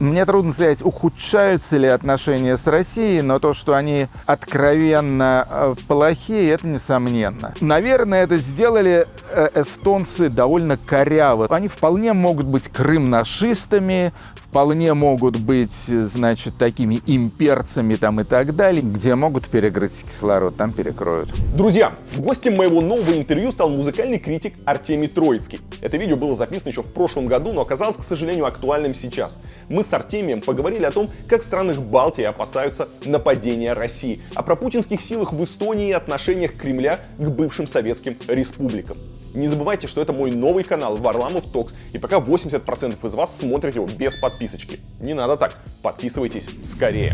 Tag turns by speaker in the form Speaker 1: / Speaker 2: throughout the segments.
Speaker 1: Мне трудно сказать, ухудшаются ли отношения с Россией, но то, что они откровенно плохие, это несомненно. Наверное, это сделали эстонцы довольно коряво. Они вполне могут быть крымнашистами, вполне могут быть, значит, такими имперцами там и так далее. Где могут перекрыть кислород, там перекроют.
Speaker 2: Друзья, гостем моего нового интервью стал музыкальный критик Артемий Троицкий. Это видео было записано еще в прошлом году, но оказалось, к сожалению, актуальным сейчас. Мы с Артемием поговорили о том, как в странах Балтии опасаются нападения России, о пропутинских силах в Эстонии и отношениях Кремля к бывшим советским республикам. Не забывайте, что это мой новый канал Варламов Токс, и пока 80% из вас смотрят его без подписочки. Не надо так, подписывайтесь скорее.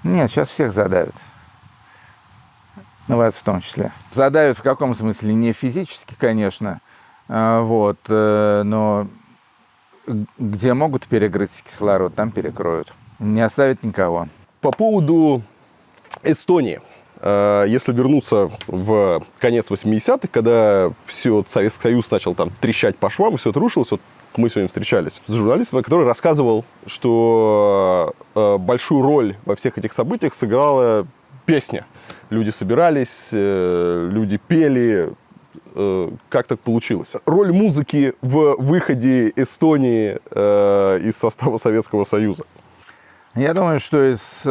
Speaker 1: Нет, сейчас всех задавят. Вас в том числе. Задавят в каком смысле? Не физически, конечно, но где могут перекрыть кислород, там перекроют. Не оставят никого.
Speaker 2: По поводу Эстонии. Если вернуться в конец 80-х, когда все Советский Союз начал там трещать по швам, и все это рушилось, вот мы сегодня встречались с журналистом, который рассказывал, что большую роль во всех этих событиях сыграла песня. Люди собирались, люди пели. Как так получилось? Роль музыки в выходе Эстонии из состава Советского Союза.
Speaker 1: Я думаю, что из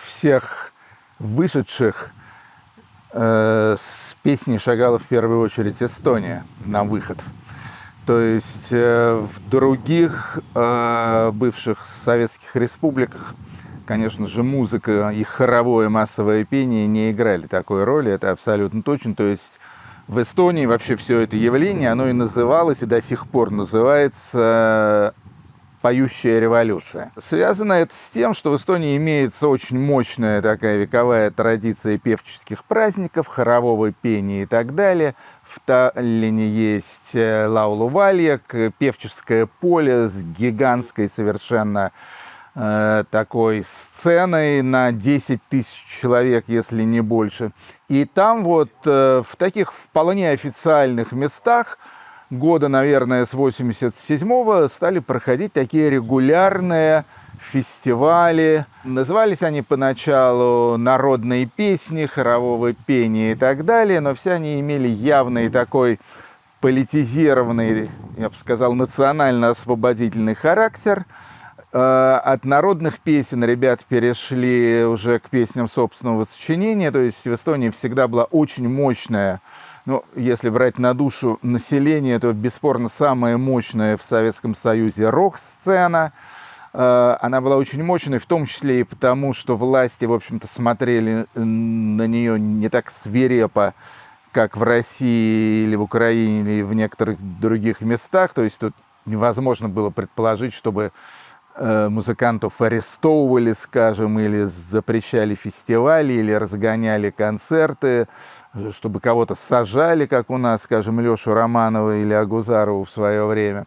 Speaker 1: всех вышедших с песней шагала в первую очередь Эстония на выход. То есть в других бывших советских республиках, конечно же, музыка и хоровое массовое пение не играли такой роли, это абсолютно точно. То есть в Эстонии вообще все это явление, оно и называлось, и до сих пор называется «Поющая революция». Связано это с тем, что в Эстонии имеется очень мощная такая вековая традиция певческих праздников, хорового пения и так далее. В Таллине есть Лаулувалья, певческое поле с гигантской совершенно такой сценой на 10 тысяч человек, если не больше. И там вот в таких вполне официальных местах года, наверное, с 87-го стали проходить такие регулярные фестивали. Назывались они поначалу «Народные песни», «Хорового пения» и так далее, но все они имели явный такой политизированный, я бы сказал, национально-освободительный характер. От народных песен ребят перешли уже к песням собственного сочинения, то есть в Эстонии всегда была очень мощная, ну, если брать на душу населения, то бесспорно самая мощная в Советском Союзе рок-сцена. Она была очень мощной, в том числе и потому, что власти, в общем-то, смотрели на нее не так свирепо, как в России или в Украине, или в некоторых других местах. То есть тут невозможно было предположить, чтобы музыкантов арестовывали, скажем, или запрещали фестивали, или разгоняли концерты, чтобы кого-то сажали, как у нас, скажем, Лешу Романова или Агузарову в свое время.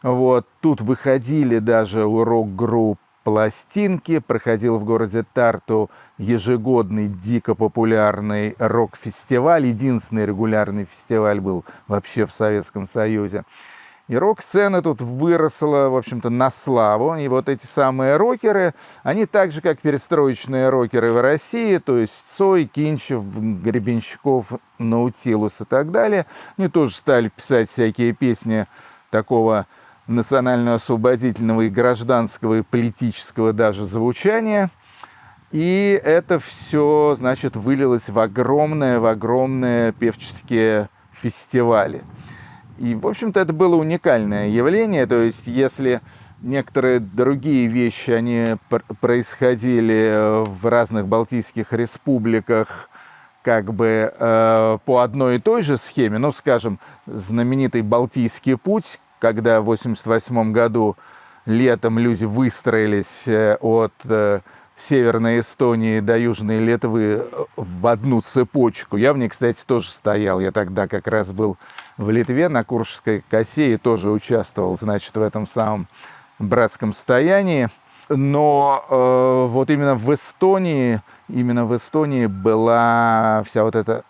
Speaker 1: Вот. Тут выходили даже у рок-групп пластинки, проходил в городе Тарту ежегодный дико популярный рок-фестиваль, единственный регулярный фестиваль был вообще в Советском Союзе. И рок-сцена тут выросла, в общем-то, на славу. И вот эти самые рокеры, они так же, как перестроечные рокеры в России, то есть Цой, Кинчев, Гребенщиков, Наутилус и так далее, они тоже стали писать всякие песни такого национально-освободительного и гражданского, и политического даже звучания. И это все, значит, вылилось в огромные певческие фестивали. И, в общем-то, это было уникальное явление. То есть, если некоторые другие вещи, они происходили в разных балтийских республиках, как бы по одной и той же схеме, ну, скажем, знаменитый Балтийский путь, когда в 1988 году летом люди выстроились от Северной Эстонии до Южной Литвы в одну цепочку. Я в ней, кстати, тоже стоял. Я тогда как раз был в Литве на Куршской косе и тоже участвовал, значит, в этом самом братском стоянии. Но вот именно в Эстонии была вся вот эта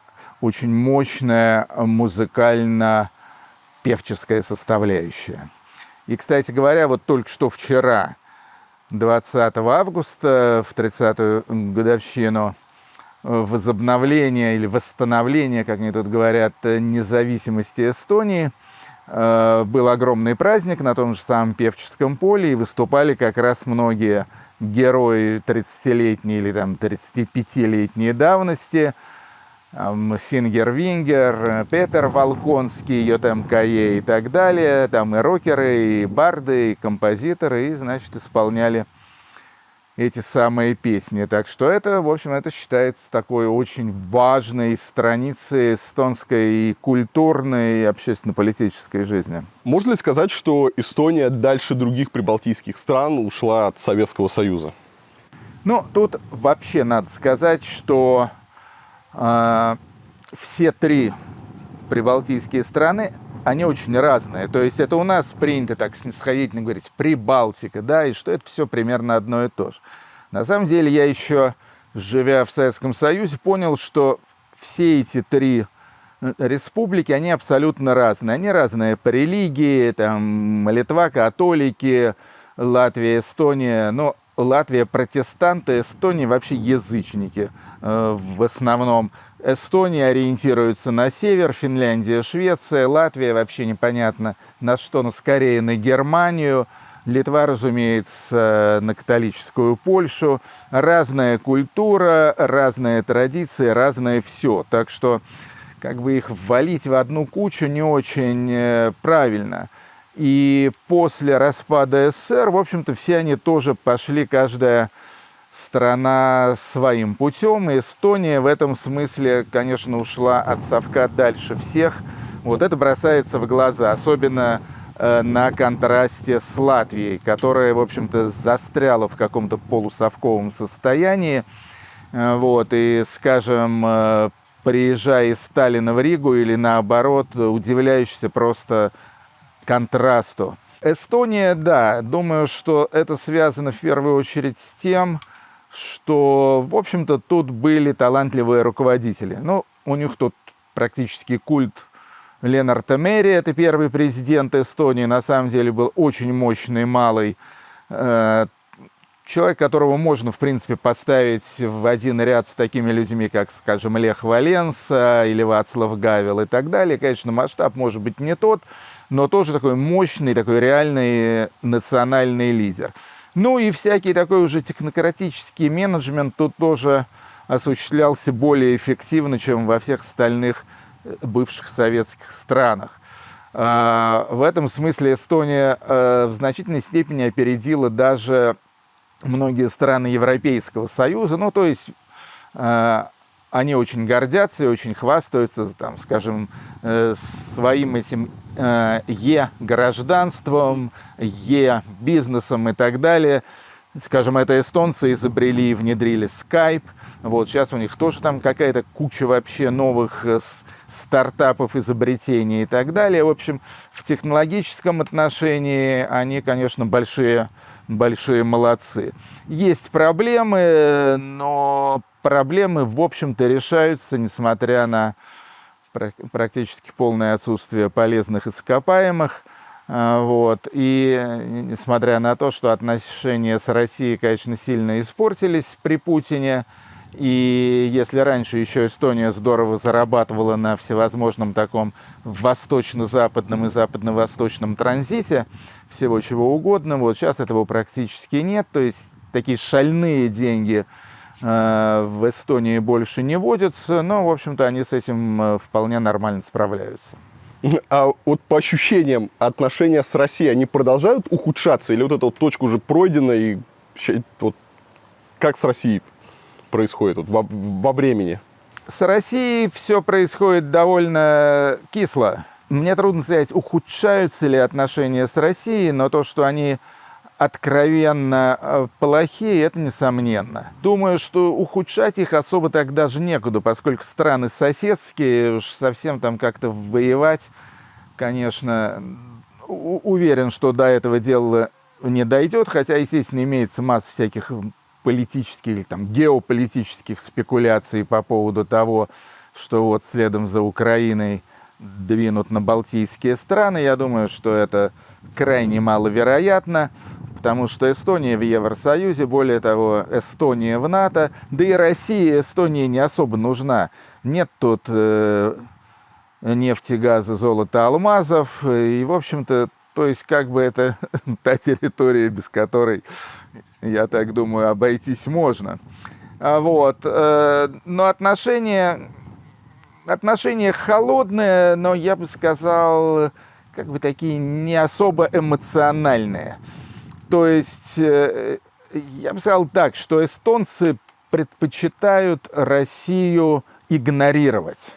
Speaker 1: очень мощная музыкально-певческая составляющая. И, кстати говоря, вот только что вчера, 20 августа, в 30-ю годовщину возобновления или восстановления, как они тут говорят, независимости Эстонии, был огромный праздник на том же самом Певческом поле, и выступали как раз многие герои 30-летней или там 35-летней давности. Сингер Вингер, Петер Волконский, Йотем Кае и так далее. Там и рокеры, и барды, и композиторы, и, значит, исполняли эти самые песни. Так что это, в общем, это считается такой очень важной страницей эстонской и культурной, и общественно-политической жизни.
Speaker 2: Можно ли сказать, что Эстония дальше других прибалтийских стран ушла от Советского Союза?
Speaker 1: Ну, тут вообще надо сказать, что все три прибалтийские страны, они очень разные. То есть это у нас принято так снисходительно говорить Прибалтика, да, и что это все примерно одно и то же. На самом деле я еще, живя в Советском Союзе, понял, что все эти три республики, они абсолютно разные. Они разные по религии, там Литва, католики, Латвия, Эстония, но Латвия протестанты, Эстония вообще язычники в основном. Эстония ориентируется на север, Финляндия, Швеция, Латвия вообще непонятно на что, но скорее на Германию. Литва, разумеется, на католическую Польшу. Разная культура, разные традиции, разное все. Так что как бы их ввалить в одну кучу не очень правильно. И после распада СССР, в общем-то, все они тоже пошли, каждая страна своим путем. И Эстония в этом смысле, конечно, ушла от совка дальше всех. Вот это бросается в глаза, особенно на контрасте с Латвией, которая, в общем-то, застряла в каком-то полусовковом состоянии. Вот, и, скажем, приезжая из Сталина в Ригу или наоборот, удивляешься просто контрасту. Эстония, да, думаю, что это связано в первую очередь с тем, что, в общем-то, тут были талантливые руководители. Ну, у них тут практически культ Ленарта Мери, это первый президент Эстонии, на самом деле был очень мощный, малый человек, которого можно, в принципе, поставить в один ряд с такими людьми, как, скажем, Лех Валенса или Вацлав Гавел и так далее. Конечно, масштаб может быть не тот, но тоже такой мощный, такой реальный национальный лидер. Ну и всякий такой уже технократический менеджмент тут тоже осуществлялся более эффективно, чем во всех остальных бывших советских странах. В этом смысле Эстония в значительной степени опередила даже многие страны Европейского Союза. Ну, то есть они очень гордятся и очень хвастаются, там, скажем, своим этим гражданством, бизнесом и так далее. Скажем, это эстонцы изобрели и внедрили Skype. Вот сейчас у них тоже там какая-то куча вообще новых стартапов, изобретений и так далее. В общем, в технологическом отношении они, конечно, большие молодцы. Есть проблемы, но проблемы, в общем-то, решаются, несмотря на практически полное отсутствие полезных ископаемых. Вот. И несмотря на то, что отношения с Россией, конечно, сильно испортились при Путине, и если раньше еще Эстония здорово зарабатывала на всевозможном таком восточно-западном и западно-восточном транзите, всего чего угодно, вот сейчас этого практически нет, то есть такие шальные деньги в Эстонии больше не водятся, но, в общем-то, они с этим вполне нормально справляются.
Speaker 2: А вот по ощущениям отношения с Россией, они продолжают ухудшаться? Или вот эта вот точка уже пройдена? И вот как с Россией происходит вот во времени?
Speaker 1: С Россией все происходит довольно кисло. Мне трудно сказать, ухудшаются ли отношения с Россией, но то, что они откровенно плохие, это несомненно. Думаю, что ухудшать их особо так даже некуда, поскольку страны соседские, уж совсем там как-то воевать, конечно, уверен, что до этого дела не дойдет, хотя, естественно, имеется масса всяких политических или там геополитических спекуляций по поводу того, что вот следом за Украиной двинут на Балтийские страны. Я думаю, что это крайне маловероятно, потому что Эстония в Евросоюзе, более того, Эстония в НАТО, да и России Эстонии не особо нужна. Нет тут нефти, газа, золота, алмазов, и, в общем-то, то есть, как бы это та территория, без которой, я так думаю, обойтись можно. Вот. Но отношения холодные, но я бы сказал, как бы такие не особо эмоциональные. То есть, я бы сказал так, что эстонцы предпочитают Россию игнорировать,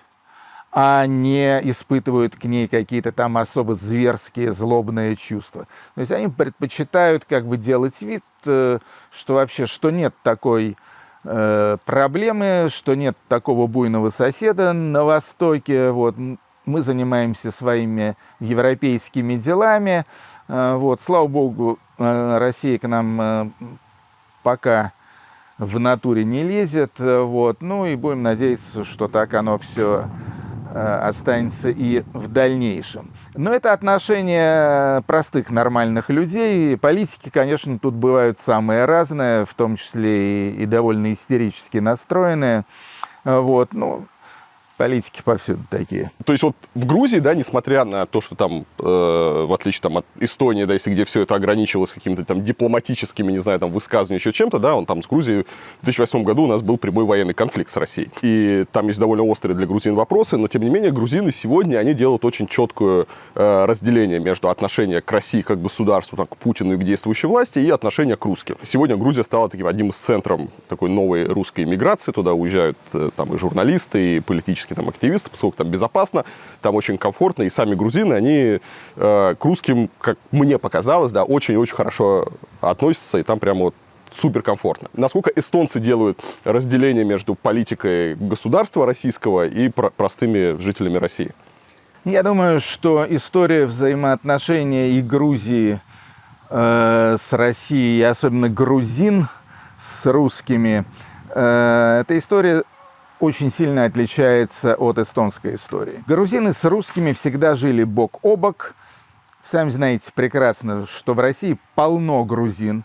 Speaker 1: а не испытывают к ней какие-то там особо зверские, злобные чувства. То есть они предпочитают как бы делать вид, что вообще, что нет такой проблемы, что нет такого буйного соседа на Востоке. Вот. Мы занимаемся своими европейскими делами. Вот. Слава богу, Россия к нам пока в натуре не лезет. Вот. Ну и будем надеяться, что так оно все останется и в дальнейшем. Но это отношение простых, нормальных людей. Политики, конечно, тут бывают самые разные, в том числе и довольно истерически настроенные. Вот, ну, политики повсюду такие.
Speaker 2: То есть вот в Грузии, да, несмотря на то, что там, в отличие там, от Эстонии, да, если где все это ограничивалось какими-то там дипломатическими, не знаю, там, высказываниями, еще чем-то, да, он там с Грузией в 2008 году у нас был прямой военный конфликт с Россией. И там есть довольно острые для грузин вопросы, но, тем не менее, грузины сегодня, они делают очень четкое разделение между отношением к России как к государству, там, к Путину и к действующей власти, и отношение к русским. Сегодня Грузия стала таким одним из центров такой новой русской иммиграции, туда уезжают там и журналисты, и политические там активисты, поскольку там безопасно, там очень комфортно, и сами грузины, они к русским, как мне показалось, да, очень-очень хорошо относятся, и там прямо вот суперкомфортно. Насколько эстонцы делают разделение между политикой государства российского и простыми жителями России?
Speaker 1: Я думаю, что история взаимоотношений и Грузии с Россией, и особенно грузин с русскими, эта история очень сильно отличается от эстонской истории. Грузины с русскими всегда жили бок о бок. Сами знаете прекрасно, что в России полно грузин,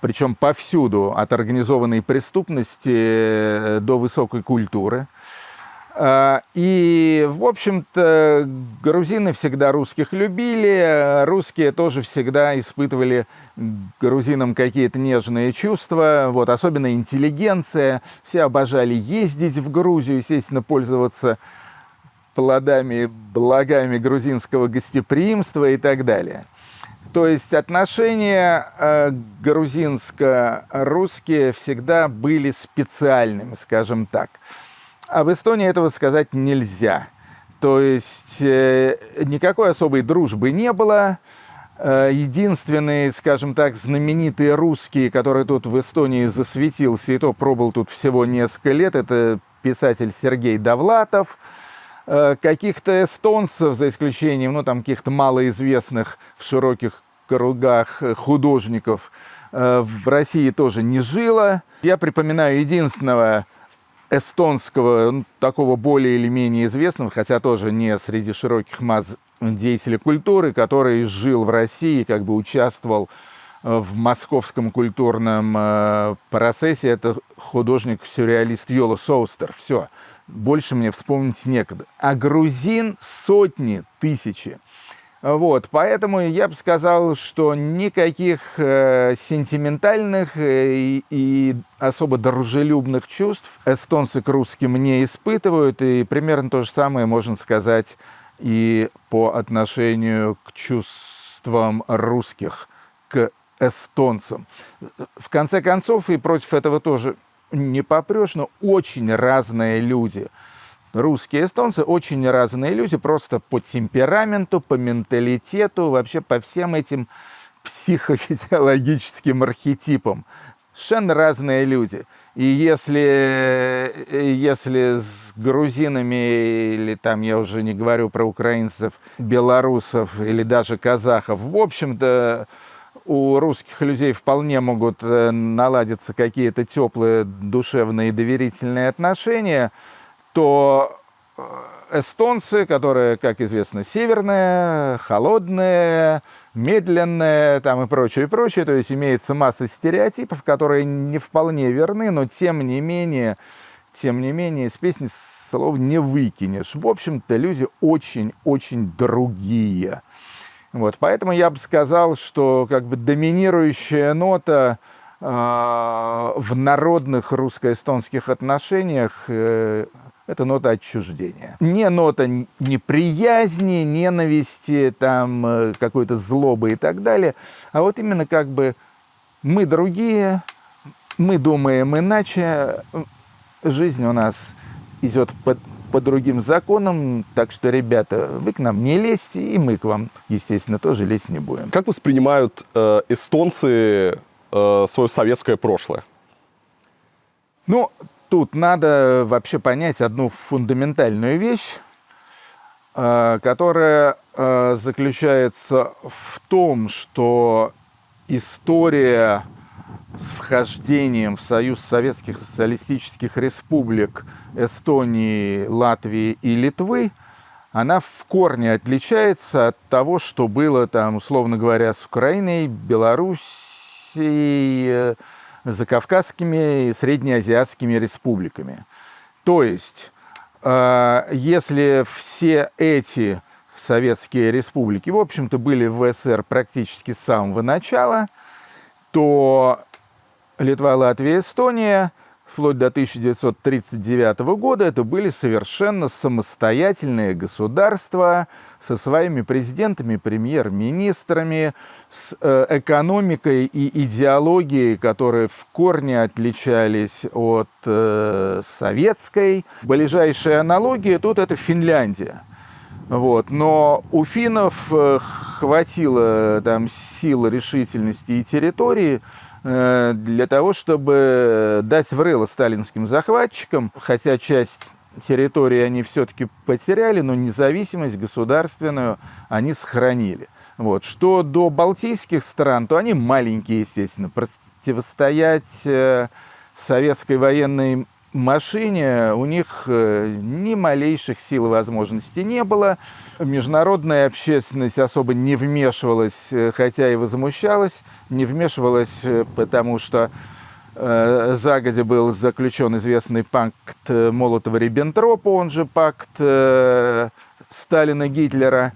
Speaker 1: причем повсюду, от организованной преступности до высокой культуры. И, в общем-то, грузины всегда русских любили, русские тоже всегда испытывали грузинам какие-то нежные чувства, вот, особенно интеллигенция. Все обожали ездить в Грузию, естественно, пользоваться плодами, благами грузинского гостеприимства и так далее. То есть отношения грузинско-русские всегда были специальными, скажем так. Об Эстонии этого сказать нельзя. То есть никакой особой дружбы не было. Единственный, скажем так, знаменитый русский, который тут в Эстонии засветился, и то пробыл тут всего несколько лет, это писатель Сергей Довлатов. Каких-то эстонцев, за исключением, ну, там, каких-то малоизвестных в широких кругах художников, в России тоже не жило. Я припоминаю единственного эстонского, ну, такого более или менее известного, хотя тоже не среди широких масс деятелей культуры, который жил в России, как бы участвовал в московском культурном процессе. Это художник-сюрреалист Йоло Соустер. Все, больше мне вспомнить некогда. А грузин сотни, тысячи. Вот, поэтому я бы сказал, что никаких сентиментальных и особо дружелюбных чувств эстонцы к русским не испытывают, и примерно то же самое можно сказать и по отношению к чувствам русских к эстонцам. В конце концов, и против этого тоже не попрешь, но очень разные люди. Русские и эстонцы очень разные люди, просто по темпераменту, по менталитету, вообще по всем этим психофизиологическим архетипам. Совершенно разные люди. И если с грузинами, или там, я уже не говорю про украинцев, белорусов или даже казахов, в общем-то, у русских людей вполне могут наладиться какие-то теплые, душевные, доверительные отношения, то эстонцы, которые, как известно, северные, холодные, медленные там и прочее, то есть имеется масса стереотипов, которые не вполне верны, но тем не менее, из песни слов не выкинешь. В общем-то, люди очень-очень другие. Вот, поэтому я бы сказал, что как бы доминирующая нота в народных русско-эстонских отношениях это нота отчуждения. Не нота неприязни, ненависти, там, какой-то злобы и так далее, а вот именно как бы мы другие, мы думаем иначе, жизнь у нас идет по другим законам, так что, ребята, вы к нам не лезьте, и мы к вам, естественно, тоже лезть не будем.
Speaker 2: Как воспринимают эстонцы свое советское прошлое?
Speaker 1: Ну, тут надо вообще понять одну фундаментальную вещь, которая заключается в том, что история с вхождением в Союз Советских Социалистических Республик Эстонии, Латвии и Литвы, она в корне отличается от того, что было там, условно говоря, с Украиной, Белоруссией, закавказскими и среднеазиатскими республиками. То есть, если все эти советские республики, в общем-то, были в СССР практически с самого начала, то Литва, Латвия, Эстония вплоть до 1939 года это были совершенно самостоятельные государства со своими президентами, премьер-министрами, с экономикой и идеологией, которые в корне отличались от советской. Ближайшая аналогия тут это Финляндия. Вот. Но у финнов хватило там сил, решительности и территории для того, чтобы дать в рыло сталинским захватчикам, хотя часть территории они все-таки потеряли, но независимость государственную они сохранили. Вот. Что до балтийских стран, то они маленькие, естественно. Противостоять советской военной машине у них ни малейших сил и возможностей не было. Международная общественность особо не вмешивалась, хотя и возмущалась. Не вмешивалась, потому что загодя был заключен известный пакт Молотова-Риббентропа, он же пакт Сталина-Гитлера.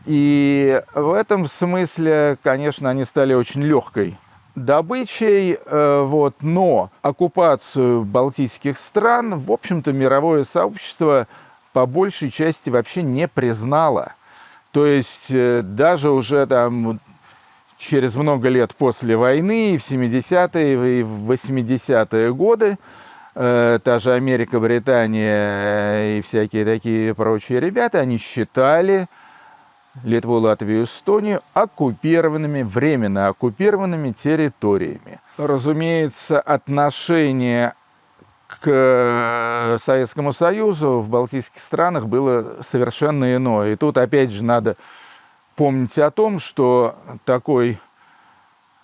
Speaker 1: И в этом смысле, конечно, они стали очень легкой добычей, вот, но оккупацию балтийских стран, в общем-то, мировое сообщество по большей части вообще не признало. То есть даже уже там через много лет после войны, в 70-е и в 80-е годы, та же Америка, Британия и всякие такие прочие ребята, они считали Литву, Латвию, Эстонию оккупированными, временно оккупированными территориями. Разумеется, отношение к Советскому Союзу в балтийских странах было совершенно иное. И тут опять же надо помнить о том, что такой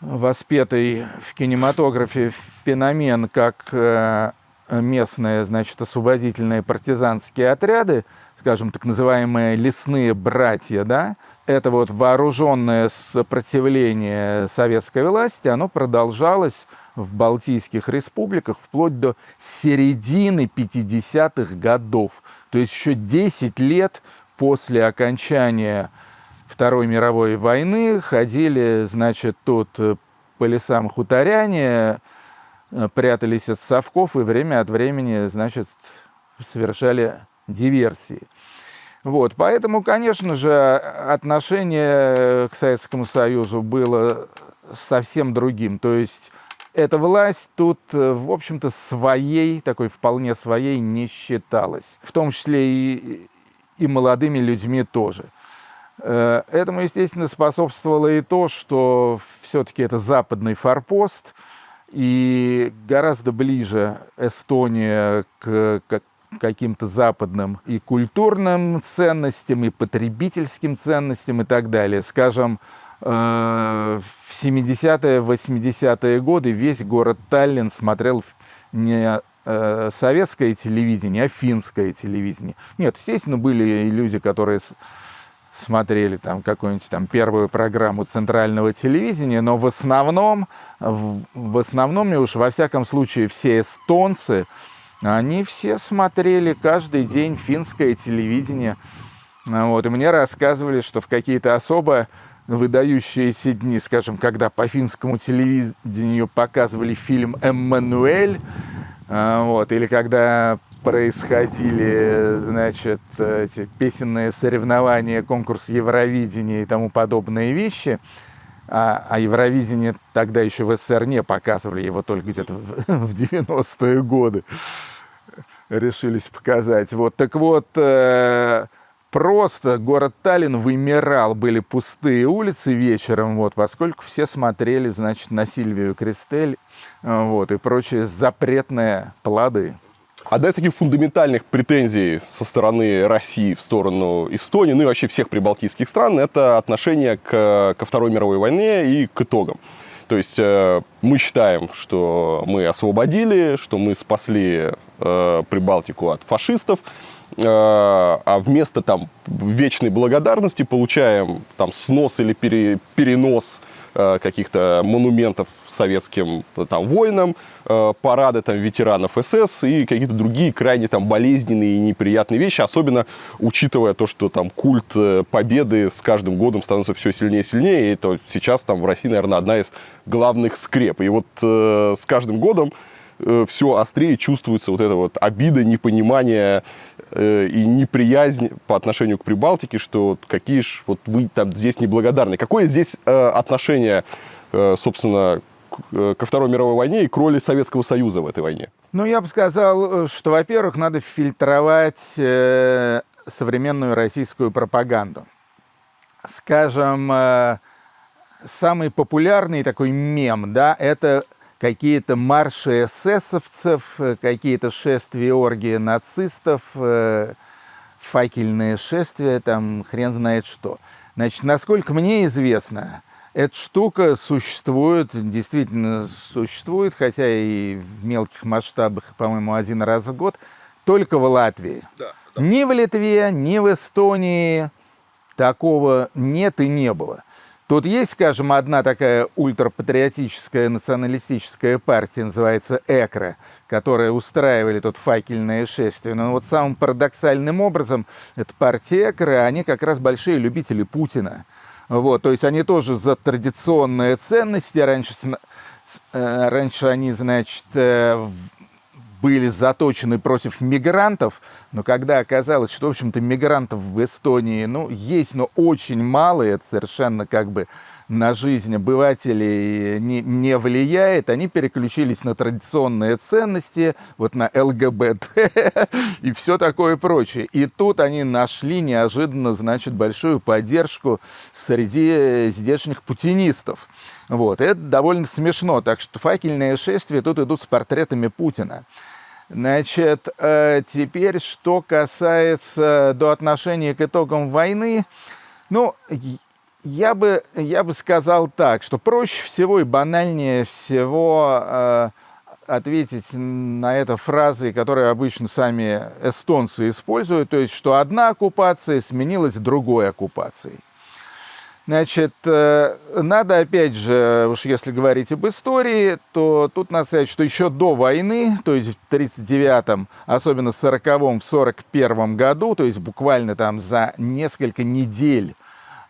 Speaker 1: воспетый в кинематографе феномен, как местные, значит, освободительные партизанские отряды, скажем, так называемые лесные братья, да, это вот вооруженное сопротивление советской власти, оно продолжалось в Балтийских республиках вплоть до середины 50-х годов. То есть еще 10 лет после окончания Второй мировой войны ходили, значит, тут по лесам хуторяне, прятались от совков и время от времени, значит, совершали диверсии. Вот, поэтому, конечно же, отношение к Советскому Союзу было совсем другим. То есть эта власть тут, в общем-то, своей, такой вполне своей не считалась. В том числе и молодыми людьми тоже. Этому, естественно, способствовало и то, что все-таки это западный форпост, и гораздо ближе Эстония к каким-то западным и культурным ценностям, и потребительским ценностям и так далее. Скажем, в 70-е, 80-е годы весь город Таллин смотрел не советское телевидение, а финское телевидение. Нет, естественно, были и люди, которые смотрели там какую-нибудь там первую программу центрального телевидения, но в основном и уж во всяком случае все эстонцы, они все смотрели каждый день финское телевидение. Вот, и мне рассказывали, что в какие-то особо выдающиеся дни, скажем, когда по финскому телевидению показывали фильм «Эммануэль», вот, или когда происходили, значит, эти песенные соревнования, конкурс Евровидения и тому подобные вещи, а Евровидение тогда еще в СССР не показывали, его только где-то в 90-е годы решились показать. Вот, так вот, просто город Таллин вымирал, были пустые улицы вечером, вот, поскольку все смотрели, значит, на Сильвию Кристель, вот, и прочие запретные плоды.
Speaker 2: Одна из таких фундаментальных претензий со стороны России в сторону Эстонии, ну и вообще всех прибалтийских стран, это отношение ко Второй мировой войне и к итогам. То есть мы считаем, что мы освободили, что мы спасли Прибалтику от фашистов, а вместо там вечной благодарности получаем там снос или перенос каких-то монументов советским там воинам, парады там ветеранов СС и какие-то другие крайне там болезненные и неприятные вещи, особенно учитывая то, что там культ победы с каждым годом становится все сильнее и сильнее, и это сейчас там в России, наверное, одна из главных скреп. И вот с каждым годом все острее чувствуется вот эта вот обида, непонимание и неприязнь по отношению к Прибалтике, что какие ж вот вы там здесь неблагодарны. Какое здесь отношение, собственно, ко Второй мировой войне и к роли Советского Союза в этой войне?
Speaker 1: Ну, я бы сказал, что, во-первых, надо фильтровать современную российскую пропаганду. Скажем, самый популярный такой мем, да, это какие-то марши эсэсовцев, какие-то шествия, оргии нацистов, факельные шествия, там хрен знает что. Значит, насколько мне известно, эта штука существует, действительно существует, хотя и в мелких масштабах, по-моему, один раз в год, только в Латвии. Да. Ни в Литве, ни в Эстонии такого нет и не было. Тут есть, скажем, одна такая ультрапатриотическая националистическая партия, называется ЭКРО, которая устраивали тут факельное шествие. Но вот самым парадоксальным образом, эта партия ЭКРО, они как раз большие любители Путина. Вот, то есть они тоже за традиционные ценности. Раньше они, значит, были заточены против мигрантов, но когда оказалось, что, в общем-то, мигрантов в Эстонии, ну, есть, но очень мало, это совершенно как бы на жизнь обывателей не влияет, они переключились на традиционные ценности, вот на ЛГБТ и все такое прочее. И тут они нашли неожиданно, значит, большую поддержку среди здешних путинистов. Вот, это довольно смешно, так что факельные шествия тут идут с портретами Путина. Значит, теперь, что касается до отношения к итогам войны, ну, я бы сказал так, что проще всего и банальнее всего ответить на это фразой, которую обычно сами эстонцы используют, то есть, что одна оккупация сменилась другой оккупацией. Значит, надо, опять же, уж если говорить об истории, то тут надо сказать, что еще до войны, то есть в 1939-м, особенно в 1940-м, в 1941 году, то есть буквально там за несколько недель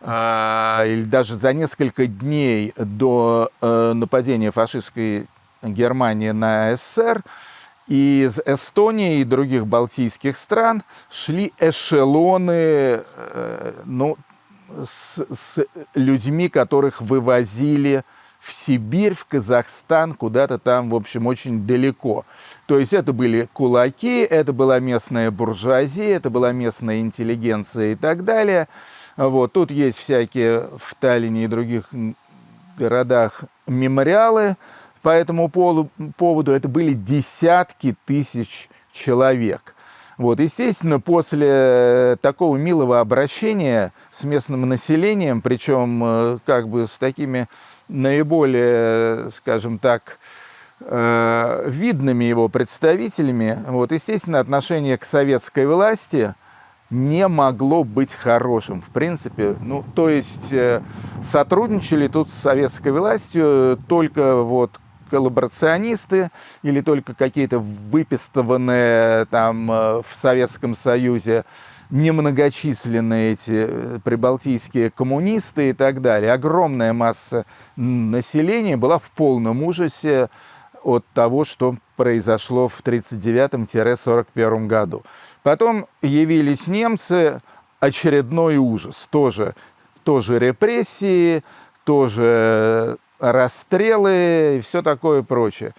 Speaker 1: или даже за несколько дней до нападения фашистской Германии на СССР, из Эстонии и других балтийских стран шли эшелоны, ну, с людьми, которых вывозили в Сибирь, в Казахстан, куда-то там, в общем, очень далеко. То есть это были кулаки, это была местная буржуазия, это была местная интеллигенция и так далее. Вот. Тут есть всякие в Таллине и других городах мемориалы по этому поводу. Это были десятки тысяч человек. Вот, естественно, после такого милого обращения с местным населением, причем как бы с такими наиболее, скажем так, видными его представителями, вот, естественно, отношение к советской власти не могло быть хорошим, в принципе. Ну, то есть сотрудничали тут с советской властью только вот коллаборационисты или только какие-то выпистыванные там в Советском Союзе немногочисленные эти прибалтийские коммунисты и так далее. Огромная масса населения была в полном ужасе от того, что произошло в 1939-1941 году. Потом явились немцы, очередной ужас. Тоже репрессии, тоже расстрелы и все такое прочее.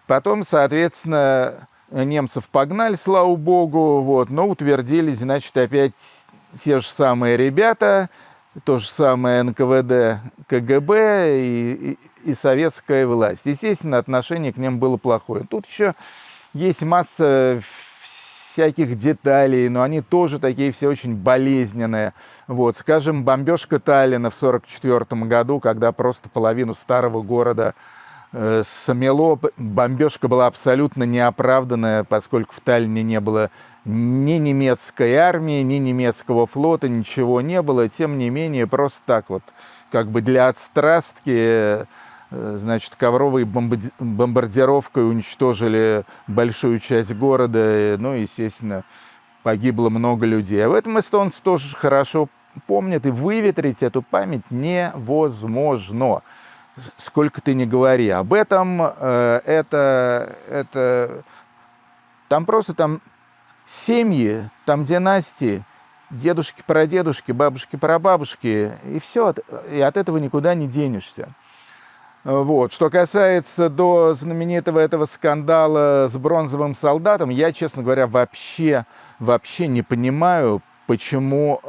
Speaker 1: Потом, соответственно, немцев погнали, слава богу, вот, но утвердились, значит, опять те же самые ребята, то же самое НКВД, КГБ и советская власть. Естественно, отношение к ним было плохое. Тут еще есть масса всяких деталей, но они тоже такие все очень болезненные. Вот, скажем, бомбежка Таллина в 1944 году, когда просто половину старого города смело. Бомбежка была абсолютно неоправданная, поскольку в Таллине не было ни немецкой армии, ни немецкого флота, ничего не было. Тем не менее, просто так вот, как бы для отстрастки, значит, ковровой бомбардировкой уничтожили большую часть города. Ну, естественно, погибло много людей. А в этом эстонцы тоже хорошо помнят, и выветрить эту память невозможно. Сколько ты ни говори об этом, там просто там семьи, там династии, дедушки, прадедушки, бабушки, прабабушки, и все, и от этого никуда не денешься. Вот. Что касается до знаменитого этого скандала с бронзовым солдатом, я, честно говоря, вообще не понимаю, почему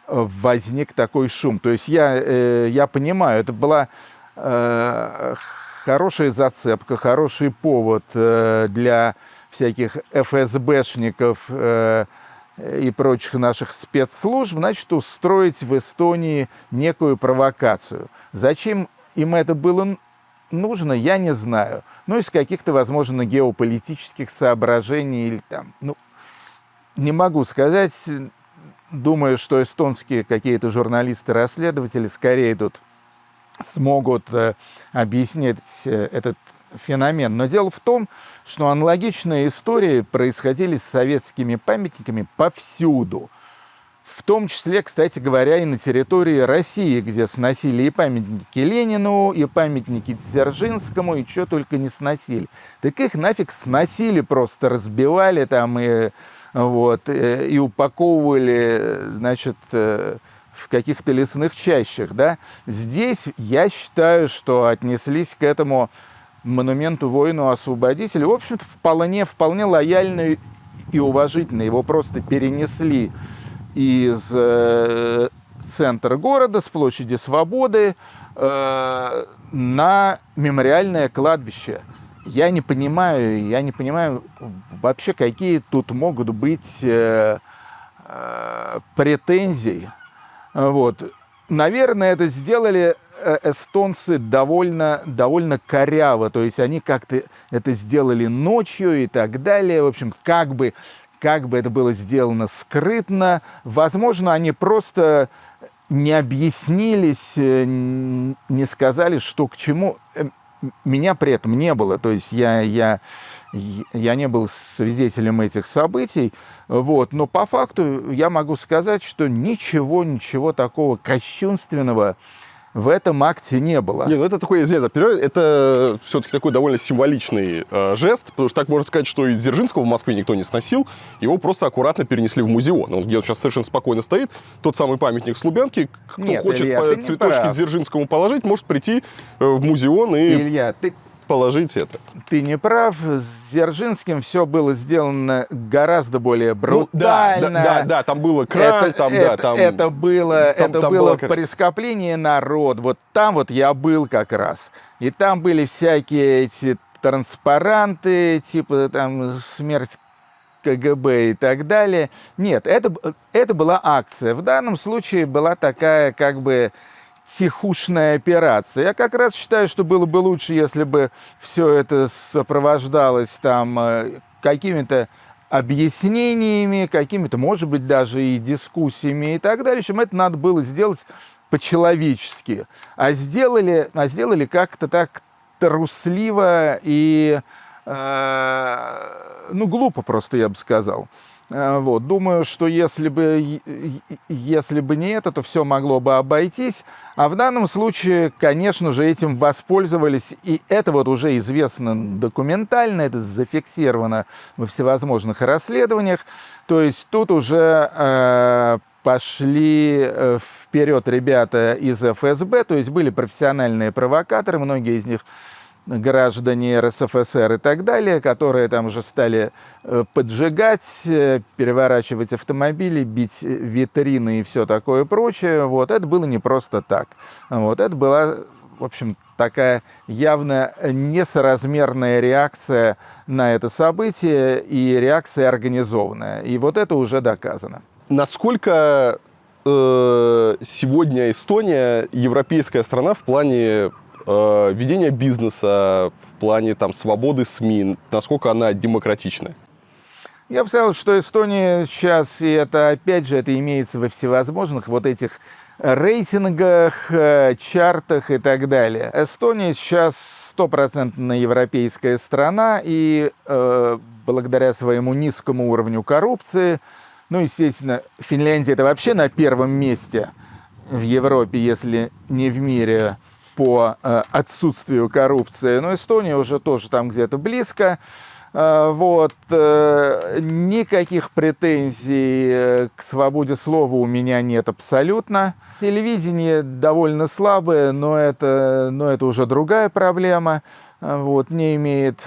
Speaker 1: возник такой шум. То есть я понимаю, это была хорошая зацепка, хороший повод для всяких ФСБшников и прочих наших спецслужб, значит, устроить в Эстонии некую провокацию. Зачем им это было нужно, я не знаю. Ну, из каких-то, возможно, геополитических соображений или там, ну, не могу сказать. Думаю, что эстонские какие-то журналисты-расследователи скорее тут смогут объяснить этот феномен. Но дело в том, что аналогичные истории происходили с советскими памятниками повсюду. В том числе, кстати говоря, и на территории России, где сносили и памятники Ленину, и памятники Дзержинскому, и что только не сносили. Так их нафиг сносили, просто разбивали там и упаковывали, значит, в каких-то лесных чащах, да. Здесь я считаю, что отнеслись к этому монументу воину-освободителю, в общем-то, вполне лояльно и уважительно. Его просто перенесли из центра города, с площади Свободы, на мемориальное кладбище. Я не понимаю вообще, какие тут могут быть претензии. Вот. Наверное, это сделали эстонцы довольно коряво, то есть они как-то это сделали ночью и так далее. В общем, как бы это было сделано скрытно. Возможно, они просто не объяснились, не сказали, что к чему. Меня при этом не было, то есть я не был свидетелем этих событий, вот, но по факту я могу сказать, что ничего такого кощунственного в этом акте не было.
Speaker 2: Не, ну это такой, извините, это все-таки такой довольно символичный жест, потому что так можно сказать, что и Дзержинского в Москве никто не сносил, его просто аккуратно перенесли в музеон. Он где он сейчас совершенно спокойно стоит, тот самый памятник с Лубянки, кто хочет
Speaker 1: Илья,
Speaker 2: цветочки Дзержинскому положить, может прийти в музеон и
Speaker 1: Илья,
Speaker 2: положить это.
Speaker 1: Ты не прав, с Дзержинским все было сделано гораздо более брутально.
Speaker 2: Ну, да, там было краль,
Speaker 1: это было
Speaker 2: было
Speaker 1: прескопление народ. Вот там вот я был как раз. И там были всякие эти транспаранты, типа там смерть КГБ и так далее. Нет, это была акция. В данном случае была такая как бы тихушная операция. Я как раз считаю, что было бы лучше, если бы все это сопровождалось там какими-то объяснениями, какими-то, может быть, даже и дискуссиями и так далее. В общем, это надо было сделать по-человечески. А сделали как-то так трусливо и, глупо просто, я бы сказал. Вот. Думаю, что если бы не это, то все могло бы обойтись. А в данном случае, конечно же, этим воспользовались. И это вот уже известно документально, это зафиксировано во всевозможных расследованиях. То есть тут уже пошли вперед ребята из ФСБ, то есть были профессиональные провокаторы, многие из них граждане РСФСР и так далее, которые там уже стали поджигать, переворачивать автомобили, бить витрины и все такое прочее. Вот. Это было не просто так. Вот. Это была, в общем, такая явно несоразмерная реакция на это событие и реакция организованная. И вот это уже доказано.
Speaker 2: Насколько сегодня Эстония европейская страна в плане ведения бизнеса, в плане там, свободы СМИ, насколько она демократична?
Speaker 1: Я бы сказал, что Эстония сейчас, и это опять же, это имеется во всевозможных вот этих рейтингах, чартах и так далее. Эстония сейчас стопроцентно европейская страна, и благодаря своему низкому уровню коррупции, ну, естественно, Финляндия это вообще на первом месте в Европе, если не в мире, по отсутствию коррупции, но Эстония уже тоже там где-то близко. Вот. Никаких претензий к свободе слова у меня нет абсолютно. Телевидение довольно слабое, но это уже другая проблема. Вот, не имеет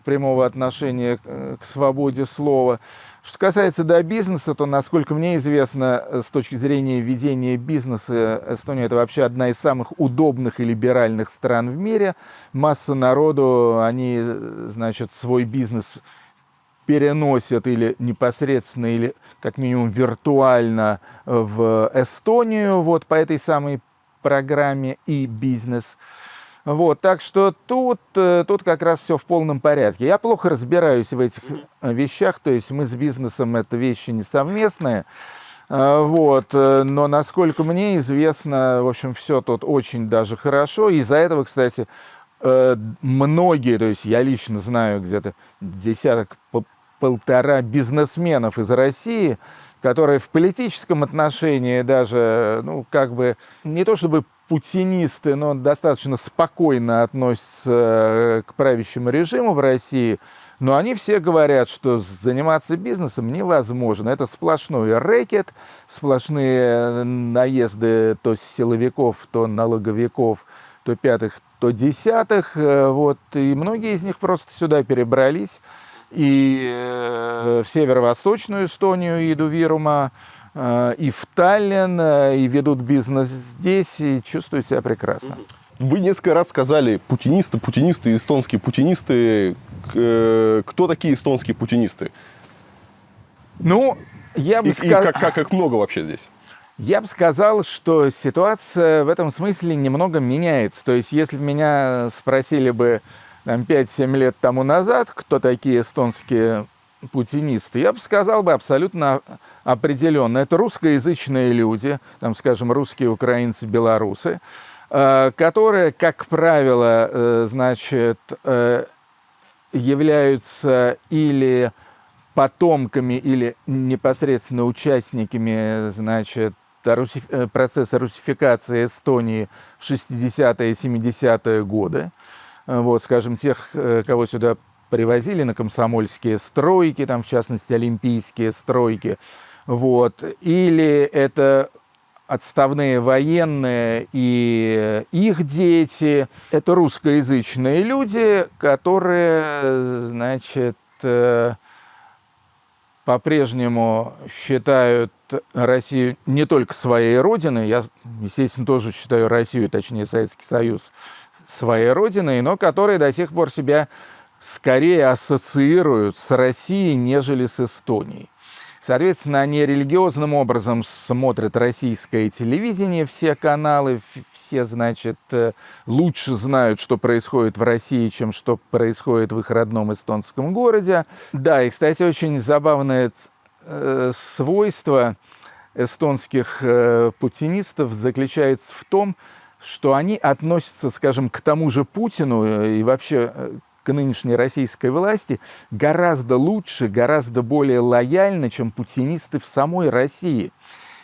Speaker 1: прямого отношения к свободе слова. Что касается бизнеса, то, насколько мне известно, с точки зрения ведения бизнеса, Эстония – это вообще одна из самых удобных и либеральных стран в мире. Масса народу, они, значит, свой бизнес переносят или непосредственно, или как минимум виртуально в Эстонию, вот по этой самой программе e-бизнес. Вот, так что тут как раз все в полном порядке. Я плохо разбираюсь в этих вещах, то есть мы с бизнесом это вещи не совместные. Вот, но насколько мне известно, в общем, все тут очень даже хорошо. Из-за этого, кстати, многие, то есть я лично знаю где-то десяток-полтора бизнесменов из России, которые в политическом отношении даже, ну, как бы, не то чтобы путинисты, но достаточно спокойно относятся к правящему режиму в России, но они все говорят, что заниматься бизнесом невозможно. Это сплошной рэкет, сплошные наезды то силовиков, то налоговиков, то пятых, то десятых. Вот. И многие из них просто сюда перебрались. И в северо-восточную Эстонию, и до Вирума, и в Таллин, и ведут бизнес здесь, и чувствуют себя прекрасно.
Speaker 2: Вы несколько раз сказали путинисты, эстонские путинисты. Кто такие эстонские путинисты?
Speaker 1: Ну, я бы
Speaker 2: сказал... как их много вообще здесь?
Speaker 1: Я бы сказал, что ситуация в этом смысле немного меняется. То есть, если меня спросили бы 5-7 лет тому назад, кто такие эстонские путинисты, я бы сказал бы абсолютно определенно. Это русскоязычные люди, там, скажем, русские, украинцы, белорусы, которые, как правило, значит, являются или потомками, или непосредственно участниками, значит, процесса русификации Эстонии в 60-е и 70-е годы. Вот, скажем, тех, кого сюда привозили на комсомольские стройки, там, в частности, олимпийские стройки. Вот. Или это отставные военные и их дети. Это русскоязычные люди, которые, значит, по-прежнему считают Россию не только своей родиной, я, естественно, тоже считаю Россию, точнее, Советский Союз, своей родиной, но которые до сих пор себя скорее ассоциируют с Россией, нежели с Эстонией. Соответственно, они религиозным образом смотрят российское телевидение, все каналы, все, значит, лучше знают, что происходит в России, чем что происходит в их родном эстонском городе. Да, и, кстати, очень забавное свойство эстонских путинистов заключается в том, что они относятся, скажем, к тому же Путину и вообще к нынешней российской власти гораздо лучше, гораздо более лояльно, чем путинисты в самой России.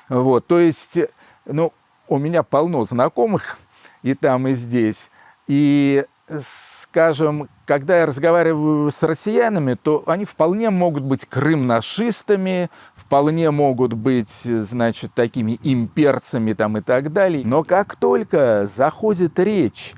Speaker 1: Вот, то есть, ну, у меня полно знакомых и там, и здесь. И, скажем, когда я разговариваю с россиянами, то они вполне могут быть крымнашистами, вполне могут быть, значит, такими имперцами там и так далее. Но как только заходит речь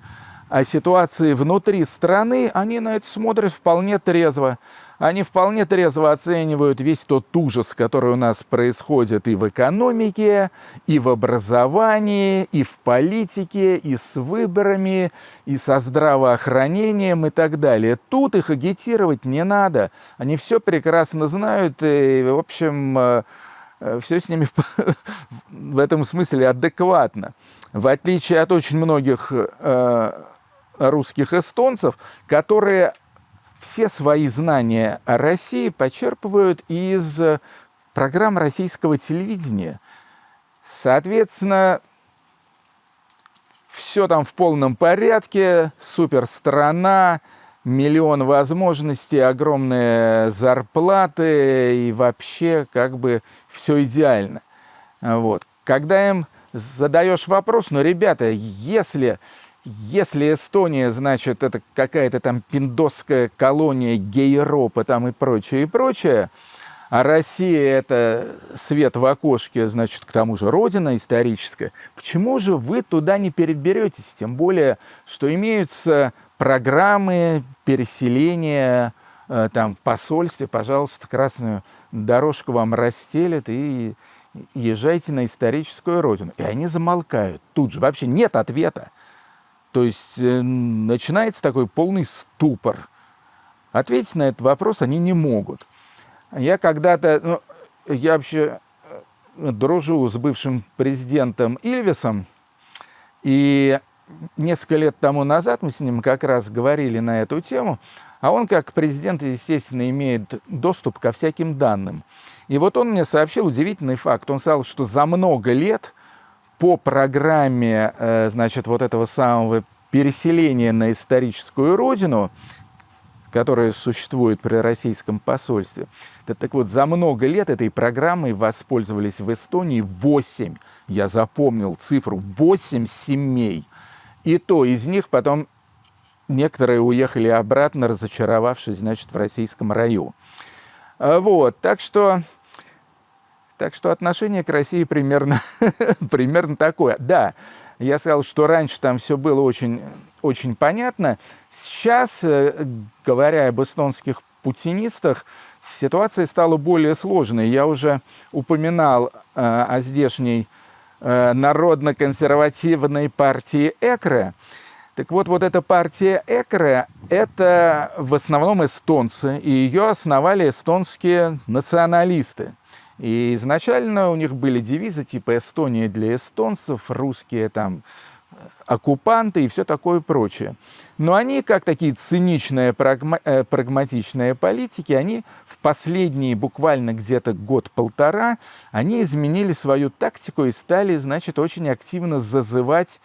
Speaker 1: о ситуации внутри страны, они на это смотрят вполне трезво. Они вполне трезво оценивают весь тот ужас, который у нас происходит и в экономике, и в образовании, и в политике, и с выборами, и со здравоохранением и так далее. Тут их агитировать не надо. Они все прекрасно знают, и, в общем, все с ними в этом смысле адекватно. В отличие от очень многих русских эстонцев, которые все свои знания о России почерпывают из программ российского телевидения. Соответственно, все там в полном порядке, суперстрана, миллион возможностей, огромные зарплаты и вообще как бы все идеально. Вот. Когда им задаешь вопрос, ну, ребята, если Эстония, значит, это какая-то там пиндосская колония гейропа там и прочее, а Россия это свет в окошке, значит, к тому же родина историческая, почему же вы туда не переберетесь? Тем более, что имеются программы переселения там в посольстве, пожалуйста, красную дорожку вам расстелят и езжайте на историческую родину. И они замолкают тут же, вообще нет ответа. То есть начинается такой полный ступор. Ответить на этот вопрос они не могут. Я когда-то, я вообще дружу с бывшим президентом Ильвесом, и несколько лет тому назад мы с ним как раз говорили на эту тему, а он как президент, естественно, имеет доступ ко всяким данным. И вот он мне сообщил удивительный факт. Он сказал, что за много лет по программе, значит, вот этого самого переселения на историческую родину, которая существует при российском посольстве, так вот, за много лет этой программой воспользовались в Эстонии 8, я запомнил цифру, 8 семей. И то из них потом некоторые уехали обратно, разочаровавшись, значит, в российском раю. Вот, так что отношение к России примерно такое. Да, я сказал, что раньше там все было очень, очень понятно. Сейчас, говоря об эстонских путинистах, ситуация стала более сложной. Я уже упоминал о здешней народно-консервативной партии ЭКРЕ. Так вот, вот эта партия ЭКРЕ – это в основном эстонцы, и ее основали эстонские националисты. И изначально у них были девизы типа «Эстония для эстонцев», «Русские там оккупанты» и все такое прочее. Но они, как такие циничные, прагматичные политики, они в последние буквально где-то год-полтора, они изменили свою тактику и стали, значит, очень активно зазывать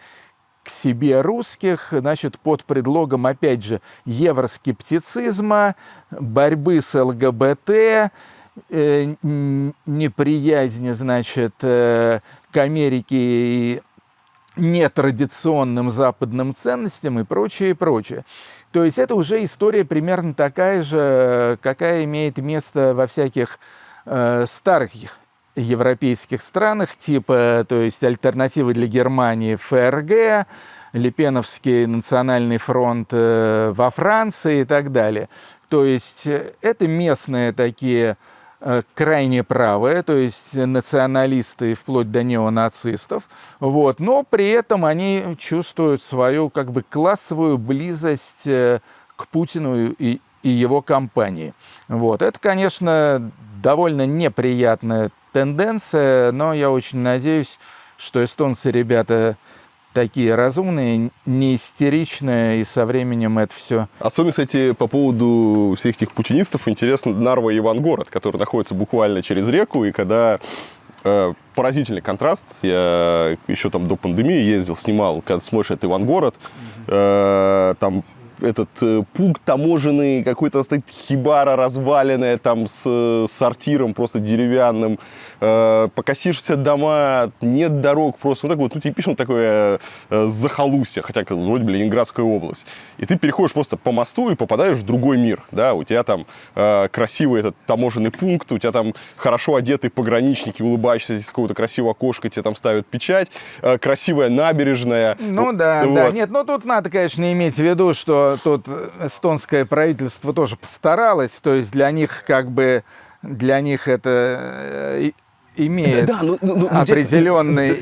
Speaker 1: к себе русских, значит, под предлогом, опять же, евроскептицизма, борьбы с ЛГБТ, неприязни, значит, к Америке и нетрадиционным западным ценностям и прочее, прочее. То есть это уже история примерно такая же, какая имеет место во всяких старых европейских странах, типа, то есть альтернативы для Германии ФРГ, Лепеновский национальный фронт во Франции и так далее. То есть это местные такие крайне правые, то есть националисты вплоть до неонацистов, вот, но при этом они чувствуют свою как бы классовую близость к Путину и и его компании. Вот. Это, конечно, довольно неприятная тенденция, но я очень надеюсь, что эстонцы ребята такие разумные, не истеричные, и со временем это все...
Speaker 2: Особенно, кстати, по поводу всех этих путинистов, интересно Нарва и Ивангород, который находится буквально через реку, и когда поразительный контраст, я еще там до пандемии ездил, снимал, когда смотришь этот Ивангород, там этот пункт таможенный, какой-то стоит хибара разваленная, там с сортиром просто деревянным, покосившиеся дома, нет дорог, просто вот так вот, ну, типично такое захолустье, хотя вроде бы Ленинградская область. И ты переходишь просто по мосту и попадаешь в другой мир, да, у тебя там красивый этот таможенный пункт, у тебя там хорошо одетые пограничники, улыбающиеся из какого-то красивого окошка, тебе там ставят печать, красивая набережная.
Speaker 1: Ну да,
Speaker 2: вот.
Speaker 1: да, нет, ну тут надо, конечно, иметь в виду, что тут эстонское правительство тоже постаралось, то есть для них как бы, для них это имеет определенный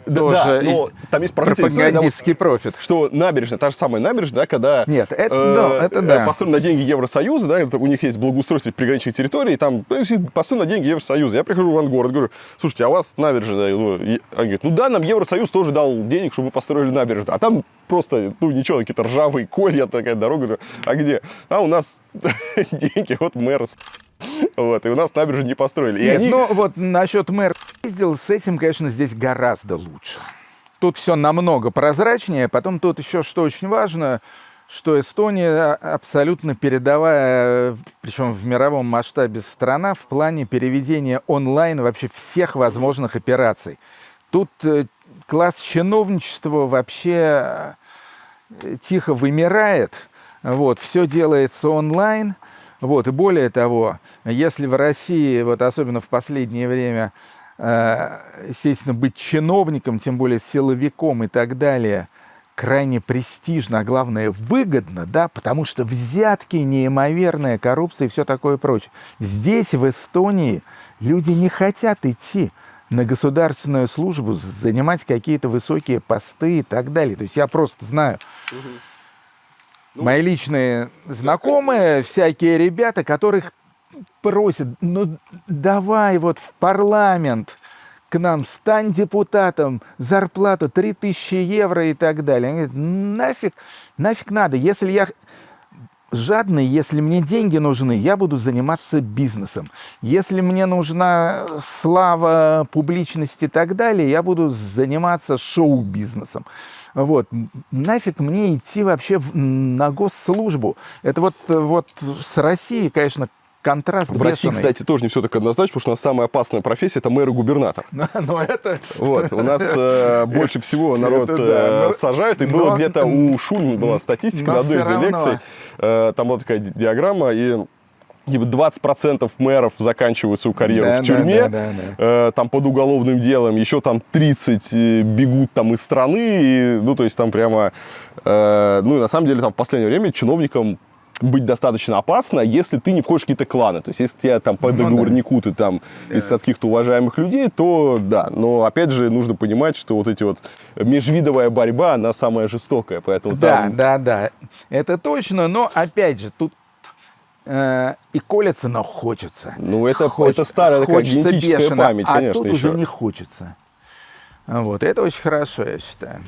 Speaker 1: тоже
Speaker 2: но там есть
Speaker 1: пропагандистский профит.
Speaker 2: Что набережная, та же самая набережная, да, когда
Speaker 1: Нет, это да.
Speaker 2: построена на деньги Евросоюза, да, у них есть благоустройство приграничных территорий, там построена на деньги Евросоюза. Я прихожу в Ивангород, говорю, слушайте, а у вас набережная? Они говорят, ну да, нам Евросоюз тоже дал денег, чтобы вы построили набережную. А там просто, ну ничего, какие-то ржавые колья, такая дорога. Говорю, а где? А у нас деньги, вот мэр. Вот, и у нас набережную не построили.
Speaker 1: Нет, ну вот насчет мэра ездил, с этим, конечно, здесь гораздо лучше. Тут все намного прозрачнее. Потом тут еще, что очень важно, что Эстония абсолютно передовая, причем в мировом масштабе страна в плане переведения онлайн вообще всех возможных операций. Тут класс чиновничества вообще тихо вымирает. Вот, все делается онлайн. Вот, и более того, если в России, вот особенно в последнее время, естественно, быть чиновником, тем более силовиком и так далее, крайне престижно, а главное выгодно, да, потому что взятки, неимоверная коррупция и все такое прочее. Здесь, в Эстонии, люди не хотят идти на государственную службу, занимать какие-то высокие посты и так далее. То есть я просто знаю... Мои личные знакомые, всякие ребята, которых просят, ну давай вот в парламент к нам, стань депутатом, зарплата 3000 евро и так далее. Они говорят, нафиг надо, если я жадный, если мне деньги нужны, я буду заниматься бизнесом. Если мне нужна слава, публичность и так далее, я буду заниматься шоу-бизнесом. Вот. Нафиг мне идти вообще на госслужбу. Это вот с Россией, конечно, контраст
Speaker 2: в России,
Speaker 1: бешеный.
Speaker 2: кстати, тоже не все так однозначно, потому что у нас самая опасная профессия – это мэр и губернатор.
Speaker 1: Но это...
Speaker 2: Вот, у нас больше всего народ сажают, и было где-то у Шульмана была статистика на одной из лекций, там была такая диаграмма, и 20% мэров заканчивают свою карьеру в тюрьме, там под уголовным делом, еще там 30 бегут там из страны, и, ну, то есть там прямо, ну, и на самом деле там в последнее время чиновникам быть достаточно опасно, если ты не входишь в какие-то кланы. То есть, если тебя там по договорнику ты там из каких-то уважаемых людей, то да. Но, опять же, нужно понимать, что вот эти вот межвидовая борьба, она самая жестокая. Поэтому
Speaker 1: да. Это точно, но, опять же, тут и колется, но хочется.
Speaker 2: Ну, это старая такая генетическая память, конечно.
Speaker 1: А тут уже не хочется. Вот, это очень хорошо, я считаю.